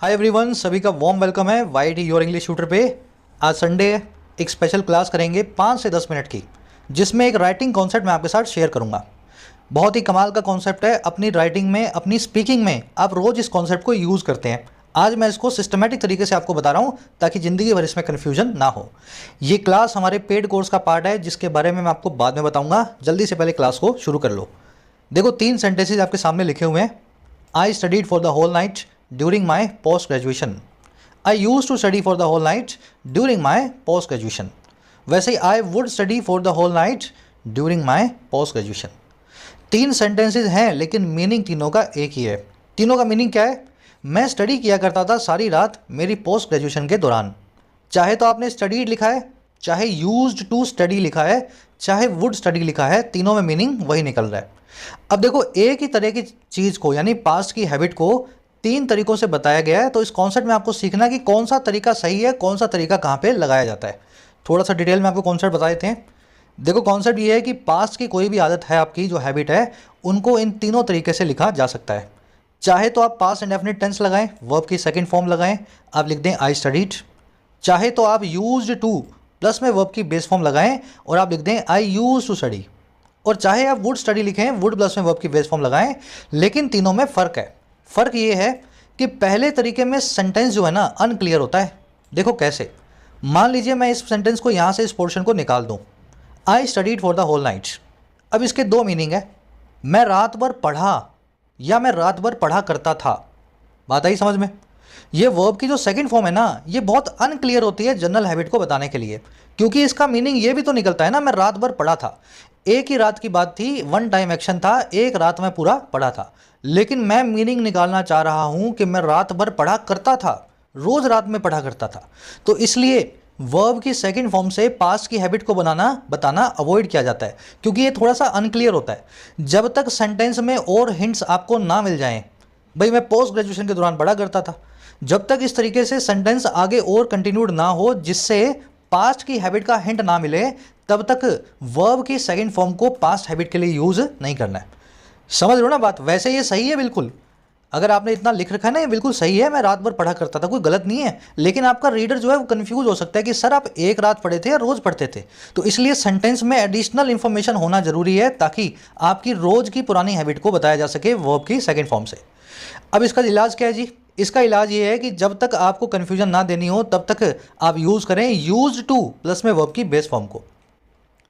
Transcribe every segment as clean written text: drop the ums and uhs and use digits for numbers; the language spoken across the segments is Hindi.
हाय एवरीवन, सभी का वार्म वेलकम है वाईटी योर इंग्लिश ट्यूटर पे। आज संडे है, एक स्पेशल क्लास करेंगे 5 से 10 मिनट की, जिसमें एक राइटिंग कॉन्सेप्ट मैं आपके साथ शेयर करूंगा। बहुत ही कमाल का कॉन्सेप्ट है। अपनी राइटिंग में, अपनी स्पीकिंग में आप रोज़ इस कॉन्सेप्ट को यूज़ करते हैं। आज मैं इसको सिस्टमेटिक तरीके से आपको बता रहा हूँ ताकि ज़िंदगी भर इसमें कन्फ्यूजन ना हो। ये क्लास हमारे पेड कोर्स का पार्ट है, जिसके बारे में मैं आपको बाद में बताऊँगा। जल्दी से पहले क्लास को शुरू कर लो। देखो, 3 सेंटेंसेज आपके सामने लिखे हुए हैं। I studied for the whole night during my post graduation. I use to study for the whole night during my post graduation. वैसे ही I would study for the whole night during my post graduation. 3 sentences हैं, लेकिन मीनिंग तीनों का एक ही है। तीनों का मीनिंग क्या है? मैं स्टडी किया करता था सारी रात मेरी पोस्ट ग्रेजुएशन के दौरान। चाहे तो आपने स्टडीड लिखा है, चाहे यूज्ड टू स्टडी लिखा है, चाहे वुड स्टडी लिखा है, तीनों में मीनिंग वही निकल रहा है। अब देखो, एक ही तरह की चीज़ को, यानी पास्ट की हैबिट को 3 तरीकों से बताया गया है। तो इस कॉन्सेप्ट में आपको सीखना है कि कौन सा तरीका सही है, कौन सा तरीका कहाँ पे लगाया जाता है। थोड़ा सा डिटेल में आपको कॉन्सेप्ट बता देते हैं। देखो, कॉन्सेप्ट ये है कि पास्ट की कोई भी आदत है, आपकी जो हैबिट है, उनको इन तीनों तरीके से लिखा जा सकता है। चाहे तो आप पास्ट इंडेफिनिट टेंस लगाएं, वर्ब की सेकंड फॉर्म लगाएं, आप लिख दें आई स्टडीड। चाहे तो आप यूज्ड टू प्लस में वर्ब की बेस फॉर्म लगाएं और आप लिख दें आई यूज टू स्टडी। और चाहे आप वुड स्टडी लिखें, वुड प्लस में वर्ब की बेस फॉर्म लगाएं। लेकिन तीनों में फ़र्क है। फ़र्क ये है कि पहले तरीके में सेंटेंस जो है ना, अनक्लियर होता है। देखो कैसे, मान लीजिए मैं इस सेंटेंस को यहाँ से, इस पोर्शन को निकाल दूँ, I studied for the whole night. अब इसके 2 मीनिंग है, मैं रात भर पढ़ा या मैं रात भर पढ़ा करता था। बात आई समझ में? ये वर्ब की जो सेकंड फॉर्म है ना, ये बहुत अनक्लियर होती है जनरल हैबिट को बताने के लिए, क्योंकि इसका मीनिंग ये भी तो निकलता है ना, मैं रात भर पढ़ा था। एक ही रात की बात थी, वन टाइम एक्शन था, एक रात में पूरा पढ़ा था। लेकिन मैं मीनिंग निकालना चाह रहा हूँ कि मैं रात भर पढ़ा करता था, रोज़ रात में पढ़ा करता था। तो इसलिए वर्ब की सेकंड फॉर्म से पास्ट की हैबिट को बताना अवॉइड किया जाता है, क्योंकि ये थोड़ा सा अनक्लियर होता है। जब तक सेंटेंस में और हिंट्स आपको ना मिल जाएं, भाई मैं पोस्ट ग्रेजुएशन के दौरान पढ़ा करता था, जब तक इस तरीके से सेंटेंस आगे और कंटिन्यूड ना हो जिससे पास्ट की हैबिट का हिंट ना मिले, तब तक वर्ब की सेकंड फॉर्म को पास्ट हैबिट के लिए यूज़ नहीं करना है। समझ रहे हो ना बात? वैसे ये सही है बिल्कुल। अगर आपने इतना लिख रखा है ना, ये बिल्कुल सही है, मैं रात भर पढ़ा करता था, कोई गलत नहीं है। लेकिन आपका रीडर जो है वो कंफ्यूज हो सकता है कि सर आप एक रात पढ़े थे या रोज़ पढ़ते थे। तो इसलिए सेंटेंस में एडिशनल इन्फॉर्मेशन होना जरूरी है, ताकि आपकी रोज़ की पुरानी हैबिट को बताया जा सके वर्ब की सेकेंड फॉर्म से। अब इसका इलाज क्या है जी? इसका इलाज ये है कि जब तक आपको कन्फ्यूजन ना देनी हो, तब तक आप यूज़ करें यूज्ड टू प्लस में वर्ब की बेस फॉर्म को।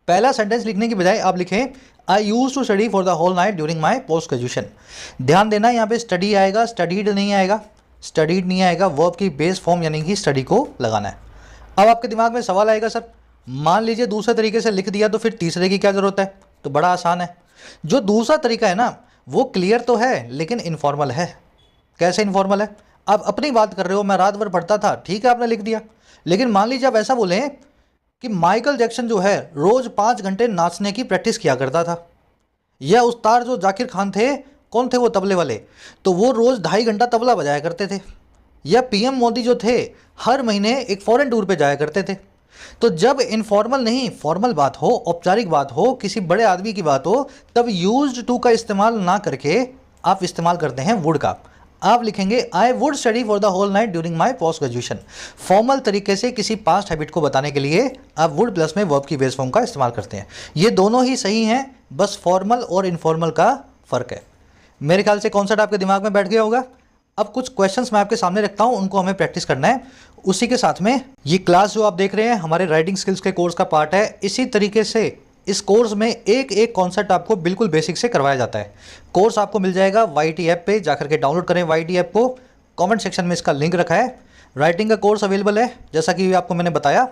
पहला सेंटेंस लिखने की बजाय आप लिखें I use to study for the whole night during my post graduation. ध्यान देना, यहाँ पे स्टडी आएगा, स्टडीड नहीं आएगा। स्टडीड नहीं आएगा, वर्ब की बेस फॉर्म यानी कि स्टडी को लगाना है। अब आपके दिमाग में सवाल आएगा, सर मान लीजिए दूसरे तरीके से लिख दिया, तो फिर तीसरे की क्या ज़रूरत है? तो बड़ा आसान है। जो दूसरा तरीका है ना, वो क्लियर तो है लेकिन इनफॉर्मल है। कैसे इनफॉर्मल है? आप अपनी बात कर रहे हो, मैं रात भर पढ़ता था, ठीक है आपने लिख दिया। लेकिन मान लीजिए आप ऐसा बोलें कि माइकल जैक्सन जो है रोज़ 5 घंटे नाचने की प्रैक्टिस किया करता था, या उस्ताद जो जाकिर खान थे, कौन थे वो? तबले वाले, तो वो रोज़ 2.5 घंटा तबला बजाया करते थे। या पीएम मोदी जो थे, हर महीने एक फॉरेन टूर पे जाया करते थे। तो जब इनफॉर्मल नहीं फॉर्मल बात हो, औपचारिक बात हो, किसी बड़े आदमी की बात हो, तब यूज्ड टू का इस्तेमाल ना करके आप इस्तेमाल करते हैं वुड का। आप लिखेंगे I would study for the whole night during my post graduation. Formal तरीके से किसी पास्ट हैबिट को बताने के लिए आप वुड प्लस में वर्ब की बेस फॉर्म का इस्तेमाल करते हैं। ये दोनों ही सही हैं, बस फॉर्मल और इनफॉर्मल का फ़र्क है। मेरे ख्याल से कॉन्सेप्ट आपके दिमाग में बैठ गया होगा। अब कुछ क्वेश्चंस मैं आपके सामने रखता हूँ, उनको हमें प्रैक्टिस करना है। उसी के साथ में ये क्लास जो आप देख रहे हैं हमारे राइटिंग स्किल्स के कोर्स का पार्ट है। इसी तरीके से इस कोर्स में एक एक कॉन्सेप्ट आपको बिल्कुल बेसिक से करवाया जाता है। कोर्स आपको मिल जाएगा वाईटी ऐप पे, जाकर के डाउनलोड करें वाईटी ऐप को। कमेंट सेक्शन में इसका लिंक रखा है। राइटिंग का कोर्स अवेलेबल है, जैसा कि आपको मैंने बताया।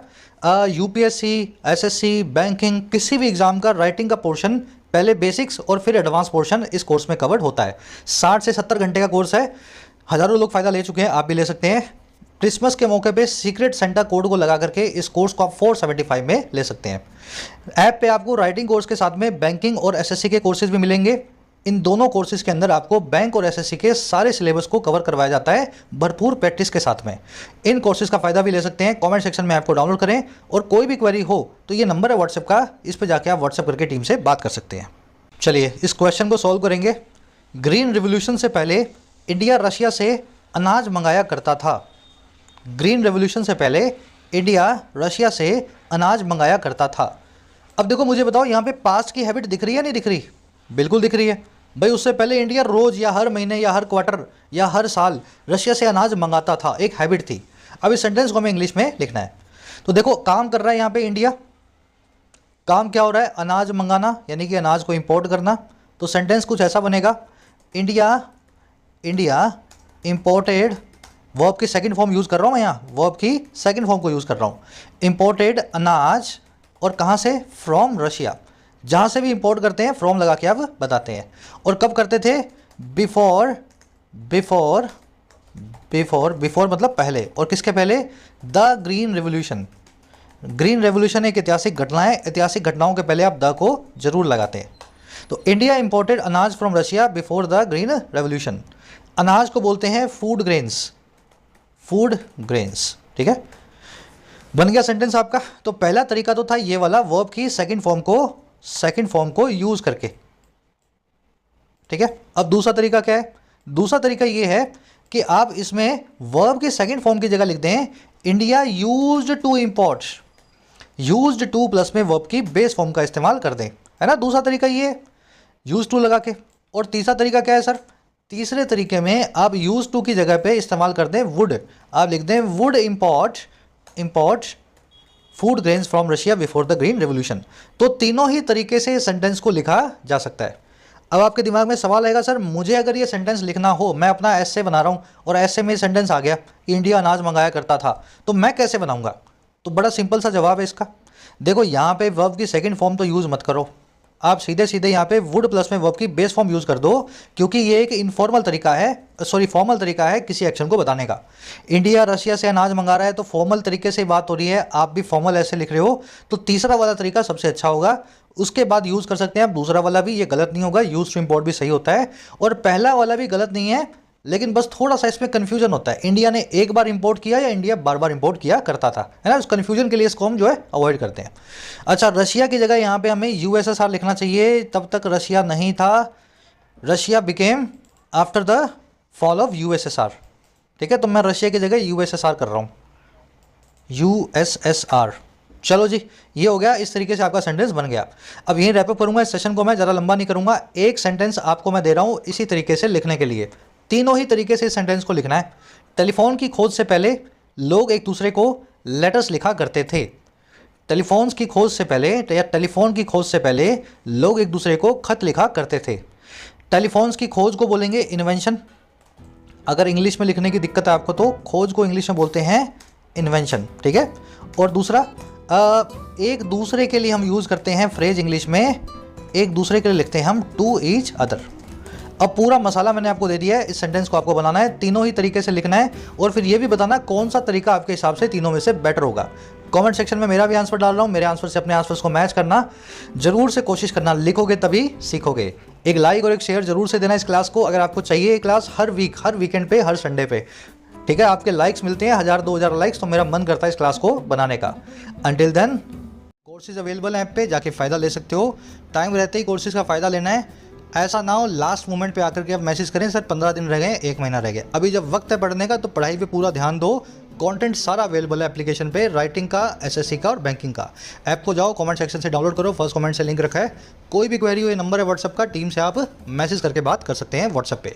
यूपीएससी, एसएससी, बैंकिंग, किसी भी एग्जाम का राइटिंग का पोर्शन, पहले बेसिक्स और फिर एडवांस पोर्शन इस कोर्स में कवर्ड होता है। 60 से 70 घंटे का कोर्स है। हज़ारों लोग फ़ायदा ले चुके हैं, आप भी ले सकते हैं। क्रिसमस के मौके पे सीक्रेट सेंटा कोड को लगा करके इस कोर्स को आप 475 में ले सकते हैं। ऐप पे आपको राइटिंग कोर्स के साथ में बैंकिंग और एसएससी के कोर्सेज भी मिलेंगे। इन दोनों कोर्सेज के अंदर आपको बैंक और एसएससी के सारे सिलेबस को कवर करवाया जाता है, भरपूर प्रैक्टिस के साथ में। इन कोर्सेज का फ़ायदा भी ले सकते हैं। कमेंट सेक्शन में ऐप को डाउनलोड करें, और कोई भी क्वेरी हो तो ये नंबर है व्हाट्सएप का, इस पर जाके आप व्हाट्सएप करके टीम से बात कर सकते हैं। चलिए इस क्वेश्चन को सॉल्व करेंगे। ग्रीन रिवोल्यूशन से पहले इंडिया रशिया से अनाज मंगाया करता था। ग्रीन रेवोल्यूशन से पहले इंडिया रशिया से अनाज मंगाया करता था। अब देखो मुझे बताओ, यहाँ पे पास्ट की हैबिट दिख रही है नहीं दिख रही? बिल्कुल दिख रही है भाई। उससे पहले इंडिया रोज़ या हर महीने या हर क्वार्टर या हर साल रशिया से अनाज मंगाता था, एक हैबिट थी। अब इस सेंटेंस को हमें इंग्लिश में लिखना है। तो देखो काम कर रहा है यहाँ पे इंडिया, काम क्या हो रहा है? अनाज मंगाना, यानी कि अनाज को इंपोर्ट करना। तो सेंटेंस कुछ ऐसा बनेगा, इंडिया इंपोर्टेड, वर्ब की सेकंड फॉर्म यूज़ कर रहा हूँ मैं यहाँ, वर्ब की सेकंड फॉर्म को यूज़ कर रहा हूँ। इंपोर्टेड अनाज, और कहाँ से? From Russia. जहाँ से भी इंपोर्ट करते हैं फ्रॉम लगा के अब बताते हैं। और कब करते थे? बिफोर मतलब पहले। और किसके पहले? The green revolution. Green revolution एक ऐतिहासिक घटना है, ऐतिहासिक घटनाओं के पहले आप द को जरूर लगाते हैं। तो इंडिया इंपोर्टेड अनाज from Russia before the green revolution. अनाज को बोलते हैं फूड ग्रेन्स, ठीक है। बन गया सेंटेंस आपका। तो पहला तरीका तो था ये वाला, वर्ब की सेकंड फॉर्म को यूज करके, ठीक है। अब दूसरा तरीका क्या है? दूसरा तरीका ये है कि आप इसमें वर्ब की सेकंड फॉर्म की जगह लिख दें India used to import, used to plus में वर्ब की बेस फॉर्म का इस्तेमाल कर दें, है ना। दूसरा तरीका ये यूज टू लगा के। और तीसरा तरीका क्या है सर? तीसरे तरीके में आप यूज टू की जगह पे इस्तेमाल कर दें वुड। आप लिख दें would import food grains from Russia before the green revolution. तो तीनों ही तरीके से सेंटेंस को लिखा जा सकता है। अब आपके दिमाग में सवाल आएगा, सर मुझे अगर ये सेंटेंस लिखना हो, मैं अपना एसे बना रहा हूँ और एसे में सेंटेंस आ गया कि इंडिया अनाज मंगाया करता था, तो मैं कैसे बनाऊंगा? तो बड़ा सिंपल सा जवाब है इसका। देखो यहाँ पे वर्ब की सेकंड फॉर्म तो यूज़ मत करो, आप सीधे सीधे यहाँ पे वुड प्लस में वर्ब की बेस फॉर्म यूज़ कर दो, क्योंकि ये एक इनफॉर्मल तरीका है, फॉर्मल तरीका है किसी एक्शन को बताने का। इंडिया रशिया से अनाज मंगा रहा है तो फॉर्मल तरीके से बात हो रही है, आप भी फॉर्मल ऐसे लिख रहे हो, तो तीसरा वाला तरीका सबसे अच्छा होगा। उसके बाद यूज़ कर सकते हैं आप दूसरा वाला भी, ये गलत नहीं होगा, यूज टू इम्पोर्ट भी सही होता है, और पहला वाला भी गलत नहीं है, लेकिन बस थोड़ा सा इसमें कन्फ्यूजन होता है। इंडिया ने एक बार इंपोर्ट किया या इंडिया बार बार इंपोर्ट किया करता था, है ना। उस कन्फ्यूजन के लिए इसको हम जो है अवॉइड करते हैं। अच्छा, रशिया की जगह यहाँ पे हमें यूएसएसआर लिखना चाहिए, तब तक रशिया नहीं था, Russia became after the fall of USSR, ठीक है। तो मैं रशिया की जगह यूएसएसआर कर रहा हूँ, यूएसएसआर। चलो जी, ये हो गया। इस तरीके से आपका सेंटेंस बन गया। अब यहीं रैपअप करूँगा, इस सेशन को मैं ज़्यादा लंबा नहीं करूँगा। एक सेंटेंस आपको मैं दे रहा हूँ इसी तरीके से लिखने के लिए, तीनों ही तरीके से इस सेंटेंस को लिखना है। टेलीफोन की खोज से पहले लोग एक दूसरे को लेटर्स लिखा करते थे। टेलीफोन की खोज से पहले लोग एक दूसरे को खत लिखा करते थे। टेलीफोन की खोज को बोलेंगे इन्वेंशन। अगर इंग्लिश में लिखने की दिक्कत है आपको तो खोज को इंग्लिश में बोलते हैं इन्वेंशन, ठीक है। और दूसरा, एक दूसरे के लिए हम यूज़ करते हैं फ्रेज इंग्लिश में, एक दूसरे के लिए लिखते हैं हम टू ईच अदर। अब पूरा मसाला मैंने आपको दे दिया है, इस सेंटेंस को आपको बनाना है, तीनों ही तरीके से लिखना है, और फिर ये भी बताना कौन सा तरीका आपके हिसाब से तीनों में से बेटर होगा। कमेंट सेक्शन में मेरा भी आंसर डाल रहा हूँ, मेरे आंसर से अपने आंसर्स को मैच करना जरूर से कोशिश करना, लिखोगे तभी सीखोगे। एक लाइक और एक शेयर जरूर से देना इस क्लास को, अगर आपको चाहिए ये क्लास हर वीकेंड पे, हर संडे पे, ठीक है। आपके लाइक्स मिलते हैं 1000-2000 लाइक्स, तो मेरा मन करता है इस क्लास को बनाने का। अंटिल देन, कोर्सेज अवेलेबल हैं ऐप पे, जाके फ़ायदा ले सकते हो। टाइम रहते ही कोर्सेज का फ़ायदा लेना है, ऐसा ना हो लास्ट मोमेंट पे आकर के आप मैसेज करें सर 15 दिन रह गए, 1 महीना रह गया। अभी जब वक्त है पढ़ने का तो पढ़ाई पे पूरा ध्यान दो। कंटेंट सारा अवेलेबल है एप्लीकेशन पे, राइटिंग का, एसएससी का और बैंकिंग का। ऐप को जाओ, कमेंट सेक्शन से डाउनलोड करो, फर्स्ट कमेंट से लिंक रखा है। कोई भी क्वेरी हो, ये नंबर है व्हाट्सएप का, टीम से आप मैसेज करके बात कर सकते हैं व्हाट्सएप पे।